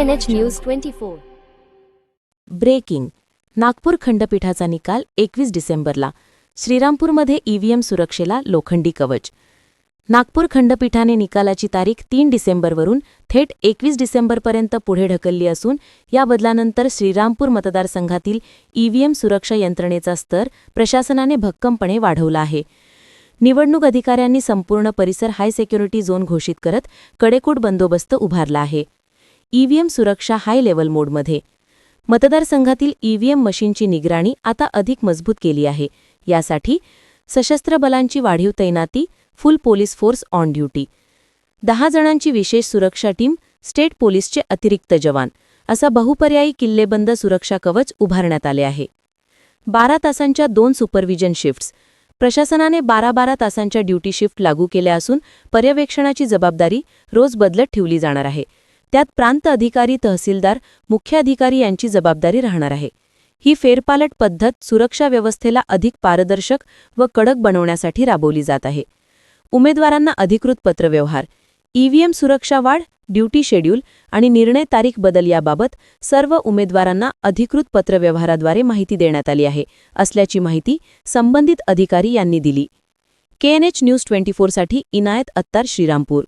KNH News 24. Breaking. Nagpur खंडपीठाचा निकाल 21 डिसेंबरला. श्रीरामपूरमध्ये EVM सुरक्षेला लोखंडी कवच. नागपूर खंडपीठाने निकालाची तारीख 3 डिसेंबरवरून थेट 21 डिसेंबरपर्यंत पुढे ढकलली असून या बदलानंतर श्रीरामपूर मतदारसंघातील ईव्हीएम सुरक्षा यंत्रणेचा स्तर प्रशासनाने भक्कमपणे वाढवला आहे. निवडणूक अधिकाऱ्यांनी संपूर्ण परिसर हाय सिक्युरिटी झोन घोषित करत कडेकोट बंदोबस्त उभारला आहे. ईव्हीएम सुरक्षा हाय लेव्हल मोडमध्ये. मतदारसंघातील ईव्हीएम मशीनची निगराणी आता अधिक मजबूत केली आहे. यासाठी सशस्त्र बलांची वाढीव तैनाती, फुल पोलीस फोर्स ऑन ड्युटी, 10 जणांची विशेष सुरक्षा टीम, स्टेट पोलीसचे अतिरिक्त जवान असा बहुपर्यायी किल्लेबंद सुरक्षा कवच उभारण्यात आले आहे. 12 तासांच्या 2 सुपरविजन शिफ्ट्स. प्रशासनाने 12-12 तासांच्या ड्युटी शिफ्ट लागू केल्या असून पर्यवेक्षणाची जबाबदारी रोज बदलत ठेवली जाणार आहे. त्यात प्रांत अधिकारी, तहसीलदार, मुख्य अधिकारी यांची जबाबदारी राहणार आहे. ही फेरपालट पद्धत सुरक्षा व्यवस्थेला अधिक पारदर्शक व कडक बनवण्यासाठी राबवली जात आहे. उमेदवारांना अधिकृत पत्रव्यवहार, ईव्हीएम सुरक्षा वाढ, ड्युटी शेड्यूल आणि निर्णय तारीख बदल याबाबत सर्व उमेदवारांना अधिकृत पत्रव्यवहाराद्वारे माहिती देण्यात आली आहे असल्याची माहिती संबंधित अधिकारी यांनी दिली. KNH न्यूज 24 साठी इनायत अत्तार, श्रीरामपूर.